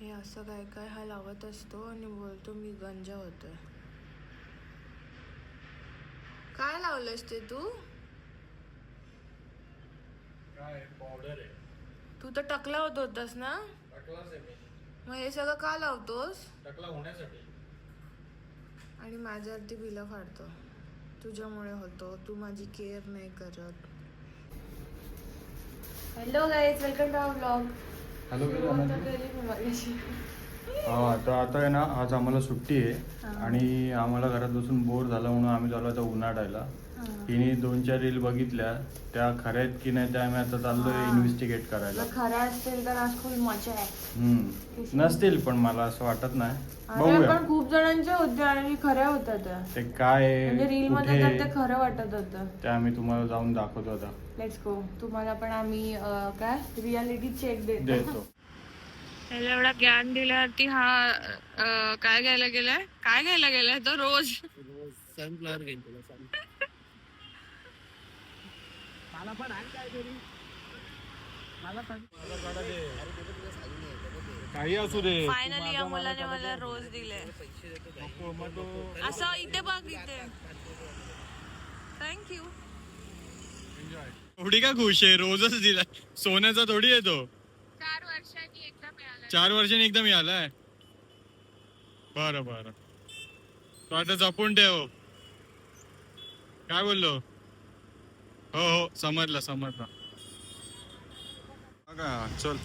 हे असं काय काय हा लावत असतो आणि बोलतो मी गंजा होतोय. काय लावलंस ते तू? काय पावडर आहे. तू तर टकला होत होतास ना? टकलाच आहे मी. मग हे सगळं का लावतोस? टकला होण्यासाठी. आणि माझ्यावरती बिलं फाडतो. तुझ्यामुळे होतो, तू माझी केअर नाही करत. Hello guys, welcome to our blog. हा तर आता आहे ना, आज आम्हाला सुट्टी आहे आणि आम्हाला घरात बसून बोर झालं म्हणून आम्ही चाललो आता उन्हाळ्याला. तिने 2-4 रील बघितल्या, त्या खऱ्या आहेत की नाही त्या आम्ही आता चाललोय इन्व्हेस्टिगेट करायला. खरा असतील तर आज फुल मजा आहे. नसतील पण मला असं वाटत नाही. बघूया. पण खूप जणांच्या होत्या आणि खऱ्या होत्या त्या. ते काय म्हणजे रील मध्ये तर ते खरं वाटत होतं. ते आम्ही तुम्हाला जाऊन दाखवतो आता. Let's go. तुम्हाला पण आम्ही काय रियालिटी चेक देतो. त्याला एवढा ज्ञान दिल्यावरती हा काय घ्यायला गेलाय? काय घ्यायला गेलाय तो? रोज सनफ्लॉवर घेईन तुला मला पण आहे काहीतरी. काही असू दे. फायनली या मुलाने मला रोज दिले. असं इथे बघ, इथे. थँक्यू. थोडी का खुश आहे? रोजच दिला. सोन्याचा थोडी आहे तो. 4 वर्षांनी एकदा मिळाला. 4 वर्षांनी एकदम आलाय. बरं बरं, तो आता जपून ठेव. काय बोललो? हो हो, समजला. बघा चल.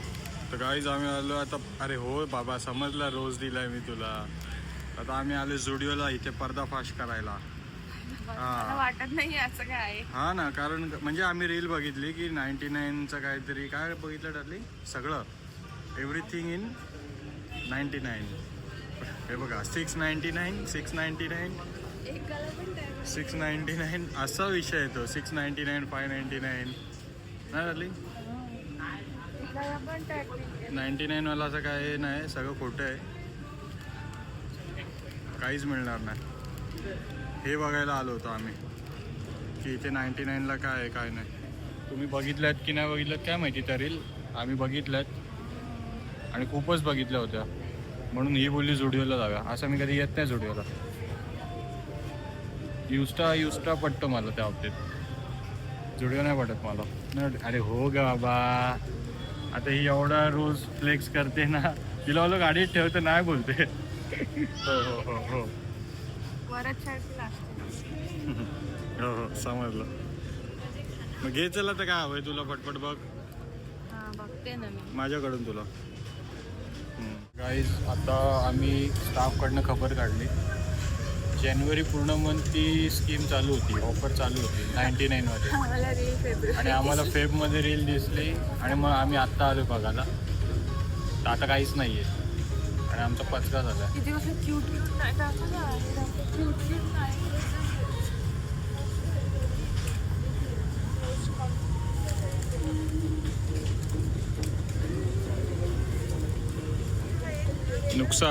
तर गाईज आम्ही आलो आता. अरे हो बाबा, समजला, रोज दिलाय मी तुला. आता आम्ही आलो स्टुडिओला इथे पर्दाफाश करायला. मला वाटत नाही असं काय आहे. हा ना, कारण म्हणजे आम्ही रील बघितली की 99चं काहीतरी. काय बघितलं टाकली सगळं, एव्हरीथिंग इन 99. हे बघा, 699, 699, 699 असा विषय येतो. 699, 599 नाही झाली. 99 वाला असं काय नाही, सगळं खोटं आहे, काहीच मिळणार नाही. हे बघायला आलो होतो आम्ही की इथे 99ला काय आहे काय नाही. तुम्ही बघितल्यात की नाही बघितल्यात काय माहिती त्या रील. आम्ही बघितल्यात आणि खूपच बघितल्या होत्या, म्हणून ही बोलली झुडिओला जाव्या. असं मी कधी येत नाही झुडिओला. युस्टा पटतो मला त्या बाबतीत, झुडिओ नाही पटत मला. अरे हो ग बाबा, आता ही एवढा रोज फ्लेक्स करते ना, तिला बोललो गाडीत ठेवते, नाही बोलते. हो हो हो हो हो हो, समजलं. मग घे चला. तर काय हवंय तुला? पटपट बघ. बघते ना मी माझ्याकडून तुला. गाईज आता आम्ही स्टाफकडनं खबर काढली. जानेवारी पूर्ण मंथ ती स्कीम चालू होती, ऑफर चालू होती 99 मध्ये. आणि आम्हाला फेबमध्ये रील दिसली आणि मग आम्ही आत्ता आलो बघायला. तर आता काहीच नाही आहे आणि आमचा पचका झाला. किती वर्ष क्यूट नाही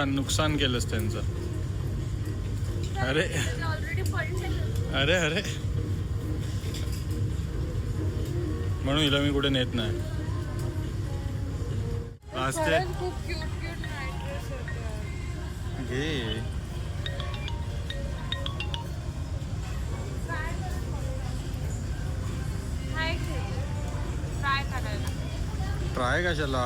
नुकसान केलंच त्यांचं. अरे अरे अरे, म्हणून हिला मी कुठे नेत नाही. असते खूप क्यूट ड्रेस होते. घे. ट्राय कशाला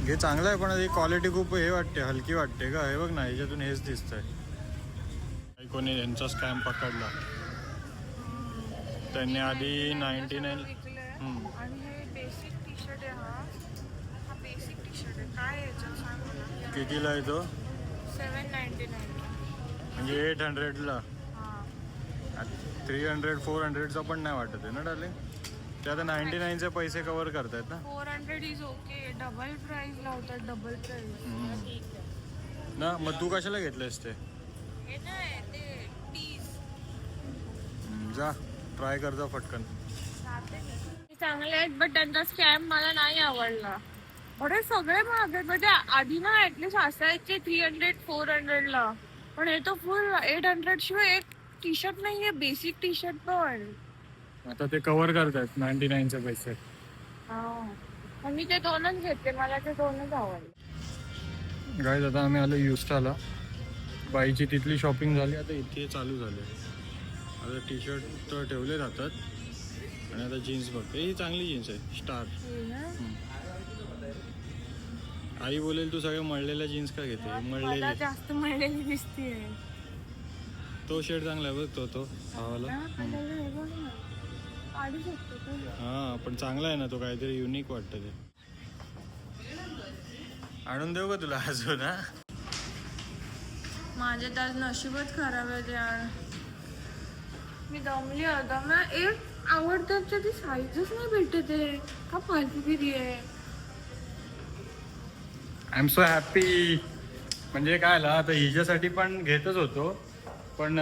घे, चांगलं आहे. पण क्वालिटी खूप हे वाटते, हलकी वाटते का. हे बघ ना, ह्याच्यातून हेच दिसतंय. कोणी यांचा स्कॅम पकडला. त्यांनी आधी 99. आणि हे बेसिक टी शर्ट आहे. हा बेसिक टी शर्ट आहे. काय आहे याच्यात सांग मला. कितीला आहे तो? 799. म्हणजे 800ला. 300 400चा पण नाही वाटत आहे ना डार्लिंग. ते आता 99चे पैसे कव्हर करतायत ना. 400 इज ओके. डबल प्राइस लावतात, डबल प्राइस ना. मग तू कशाला घेतलंयस ते? हे नाही ते टीज. जा ट्राय कर, जा पटकन. चांगले आहेत बट त्यांचा स्कॅम मला नाही आवडला. बरे सगळे महाग आहेत. म्हणजे आधी ना ऍटलीस्ट असायचे 300 400ला, पण हे तो फुल 800 शिवाय एक टी शर्ट नाहीये. बेसिक टी शर्ट पण आता ते कव्हर करतायत 99चे पैसे. मी ते दोनच घेतले, मला ते दोनच आवडले. गाईज आता आम्ही आलो युस्टाला. बाईची तिथली शॉपिंग झाली, आता इथे चालू झाले. आता टी शर्ट तर ठेवले जातात आणि आता जीन्स बघते. ही चांगली जीन्स आहे, स्टार. आई बोलेल तू सगळ्या मळलेल्या जीन्स का घेते? मला मळलेली. जास्त मळलेली दिसते. तो शर्ट चांगला आहे बघ, तो हा वाला. काढू शकतो का? हा पण चांगला आहे ना तो, काहीतरी युनिक वाटतं ते. आणून देऊ का तुला अजून? हा माझे तर आज नशीबच खराब आहे यार. मी दमली होता ना. एक आवडतं ती साईजच नाही भेटत आहे. का फालतूगिरी आहे. I am so happy. म्हणजे काय आला आता हिच्यासाठी पण घेतच होतो, पण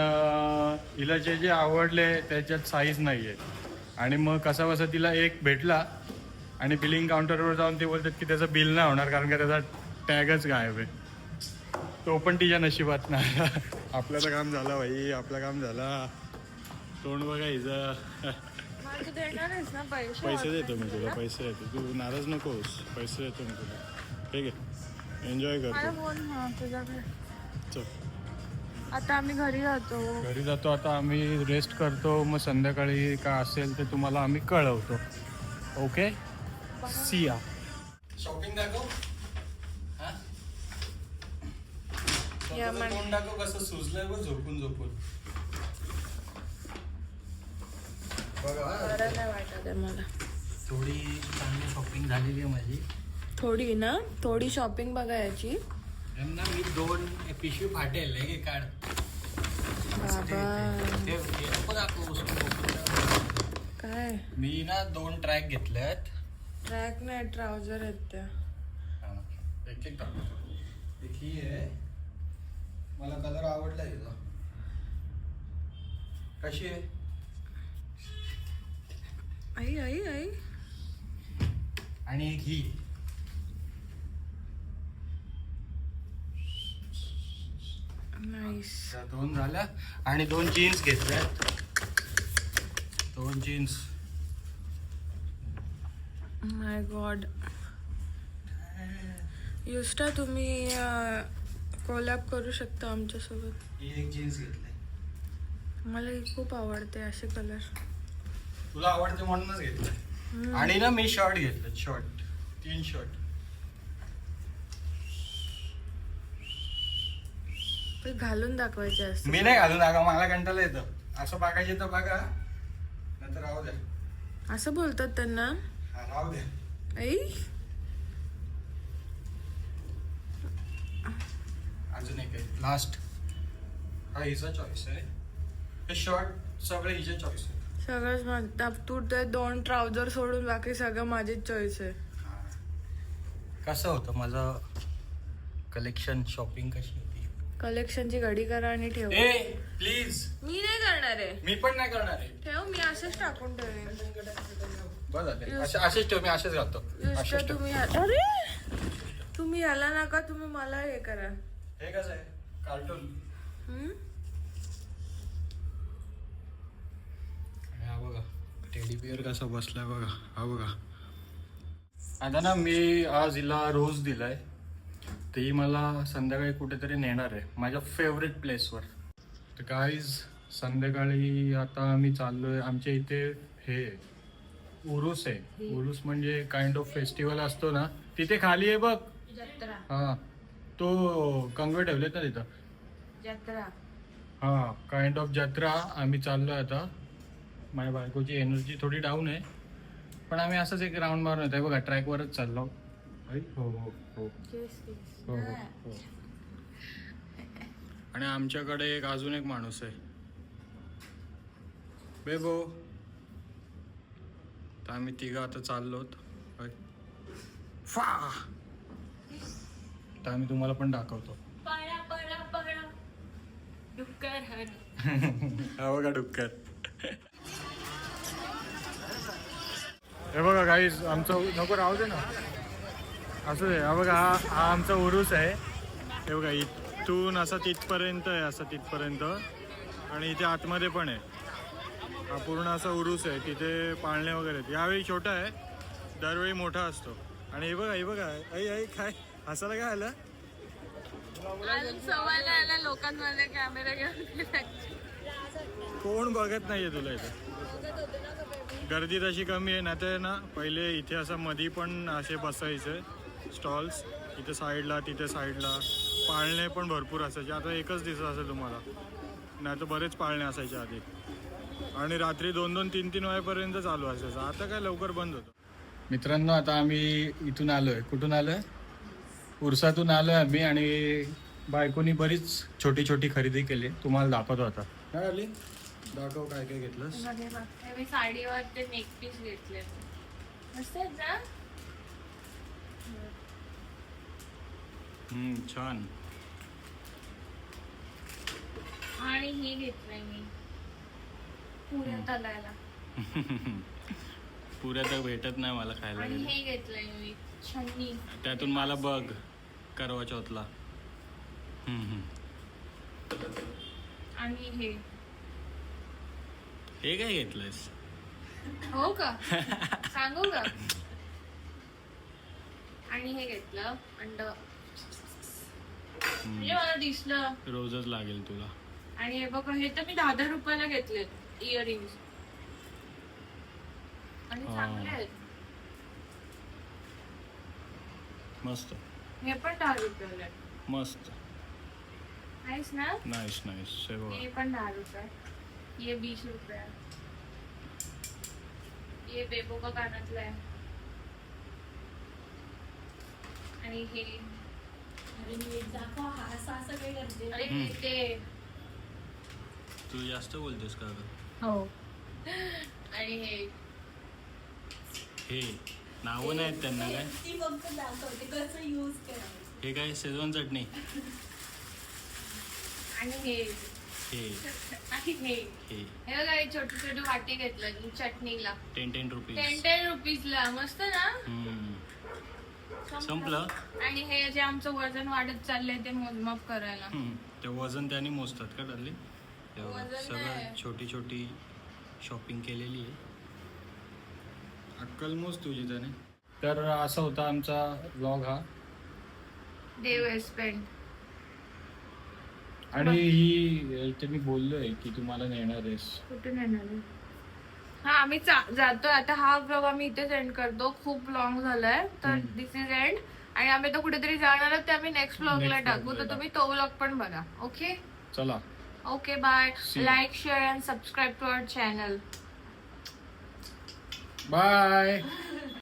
हिला जे जे आवडले त्याच्यात साईज नाही आहे. आणि मग कसा बसा तिला एक भेटला आणि बिलिंग काउंटरवर जाऊन ते बोलतात की त्याचं बिल नाही होणार कारण का त्याचा टॅगच गायब आहे. तो पण तिच्या नशिबात नाही. आपलं तर काम झालं भाई, आपलं काम झाला. तोंड बघा हिचं. माझं देणार आहेस ना पैसे? पैसे देतो मी तुला, पैसे देतो. तू नाराज नकोस, पैसे देतो मी तुला. ठीक आहे, एन्जॉय मला करतो. बोल ना तुझ्याकडे. चल आता आम्ही घरी जातो. घरी जातो आता आम्ही, रेस्ट करतो. मग संध्याकाळी काय असेल ते तुम्हाला आम्ही कळवतो. ओके, सिया. शॉपिंग दाखव. या मग. तोंड दाखव कसं सुजलंय बघ झोपून झोपून. बरं नाही वाटत आहे मला. थोडी चांगली शॉपिंग झालेली आहे माझी. थोडी ना, थोडी शॉपिंग बघायची. यांना मी 2 पिशवी फाटेल हे काढ. काय मी ना 2 ट्रॅक घेतल्यात. ट्रॅक नाही, ट्राउझर आहेत त्या. एक एक टाकतो. एक ही आहे, मला कलर आवडला हिचा. कशी आहे? आई आई आई. आणि एक ही. नाईस. त्या 2 झाल्या. आणि 2 जीन्स घेतल्यात. 2 जीन्स. माय गॉड. युस्टा तुम्ही कोलॅब करू शकता आमच्यासोबत. ही एक जीन्स घेतली. मला ही खूप आवडते असे कलर. तुला आवडते म्हणूनच घेतलं. आणि ना मी शर्ट घेतलं, शर्ट 3 शर्ट. ते घालून दाखवायचे असते. मी नाही घालून दाखवा, मला कंटाळा येतं. असं बघायचं तर बघा, नंतर राहू द्या. असं बोलतात त्यांना. हा राहू द्या. आई अजून एक आहे लास्ट. हा हिचा चॉईस आहे. हे शर्ट सगळे हिचे चॉईस आहे. सगळंच म्हणतात तू. ते 2 ट्राउझर सोडून बाकी सगळं माझीच चॉईस आहे. कसं होतं माझं कलेक्शन, शॉपिंग कशी होती? कलेक्शनची घडी करा आणि ठेव. ए प्लीज. मी नाही करणार आहे. मी पण नाही करणार आहे. ठेव, मी असेच टाकून ठेवेन. बस झाले. असेच ठेव, मी असेच घालतो. असेच ठेव. तुम्ही अरे तुम्ही याला नका, तुम्ही मला हे करा. हे कसं आहे कार्टून. हम्म? हा बघा टेडी बिअर कसा बसलाय बघा. हा बघा. आता ना मी आज हिला रोज दिलाय. तेही मला संध्याकाळी कुठेतरी नेणार आहे माझ्या फेवरेट प्लेसवर. तर गाईज संध्याकाळी आता आम्ही चाललोय. आमच्या इथे हे उरूस आहे. उरूस म्हणजे काइंड ऑफ फेस्टिवल असतो ना, तिथे खाली आहे बघ. हा तो कंगवे ठेवलेत ना तिथं. जत्रा. हा काइंड ऑफ जत्रा. आम्ही चाललोय आता. माझ्या बायकोची एनर्जी थोडी डाऊन आहे, पण आम्ही असंच एक राऊंड मारून येत आहे बघा. ट्रॅकवरच चाललो. हो हो हो हो हो. आणि आमच्याकडे एक अजून एक माणूस आहे बेबो. तर आम्ही 3 आता चाललोत. फा तर आम्ही तुम्हाला पण दाखवतो. हा बघा डुक्कर. हे बघा गाईज आमचं नको राहू दे ना. असं आहे. हा बघा हा आमचा उरूस आहे. हे बघा इथून असा तिथपर्यंत आहे, असं तिथपर्यंत. आणि इथे आतमध्ये पण आहे. हा पूर्ण असा उरूस आहे. तिथे पाळणे वगैरे आहेत. यावेळी छोटा आहे, दरवेळी मोठा असतो. आणि हे बघा आई काय हसायला काय आलं? अजून सवय लागल्या लोकांमध्ये कॅमेरा घेऊन फिरायची. कोण बघत नाहीये तुला इथे. गर्दी तशी कमी आहे ना, तर ना पहिले इथे असं मधी पण असे बसायचे स्टॉल्स, इथे साईडला तिथे साईडला. पाळणे पण भरपूर असायचे. आता एकच दिसत असेल तुम्हाला, नाही तर बरेच पाळणे असायचे आधी. आणि रात्री 2-2, 3-3 वाजेपर्यंत चालू असायचं. आता काय लवकर बंद होतं. मित्रांनो, आता आम्ही इथून आलोय. कुठून आलोय? उरसातून आलोय आम्ही. आणि बायकोनी बरीच छोटी छोटी खरेदी केली. तुम्हाला दाखवतो आता. काय आली? दाखव काय काय घेतलंस. मी साडीवर ते नेक पीस घेतले. मस्त आहेत ना? छान. आणि हे घेतलंय मी पुऱ्या तलायला. पुऱ्या तर भेटत नाही मला खायला. आणि हे घेतलंय मी छन्नी. त्यातून मला बघ करवा चौथला. आणि हे काय घेतलंयस? हो का? सांगू का? आणि हे घेतलं अंड. म्हणजे मला दिसलं. रोजच लागेल तुला. आणि हे बघ, हे तर मी 10 रुपयाला घेतले इयरिंग्स. आणि चांगले आहेत. मस्त. हे पण 10 रुपयाला आहे. मस्त. नाहीस ना? Nice nice. ये पण 10 रुपये. ये 20 रुपये. ये बेबो का कानातलं आहे. आणि हे अरे ते तू जास्त बोलतेस का ग? हो. आणि हे नावं नाहीत त्यांना काय? हे काय शेजवान चटणी. आणि हे आणि हे बघा, हे छोटी छोटी वाटी घेतलं चटणीला. 10 रुपीजला. मस्त ना? संपलं. आणि हे जे आमचं वजन वाढत चाललंय ते मोजमाप करायला. ते वजन त्याने मोजतात का डल्ली? वजन सगळं नाही. छोटी छोटी शॉपिंग केलेली आहे. अक्कल मोज तुझी त्याने. तर असा होता आमचा व्लॉग हा. डे वेल स्पेंड. आणि ही ते मी बोललोय की तुम्हाला नेणार आहेस. कुठे नेणार? हा, आम्ही जातोय आता. हा व्लॉग आम्ही इथेच एंड करतो. खूप लॉंग झालाय, तर दिस इज एंड. आणि आम्ही तर कुठेतरी जाणार आहोत, ते आम्ही नेक्स्ट व्लॉगला टाकू. तर तुम्ही तो व्लॉग पण बघा. ओके, चला. Okay, bye. Like, share and subscribe to our channel. Bye.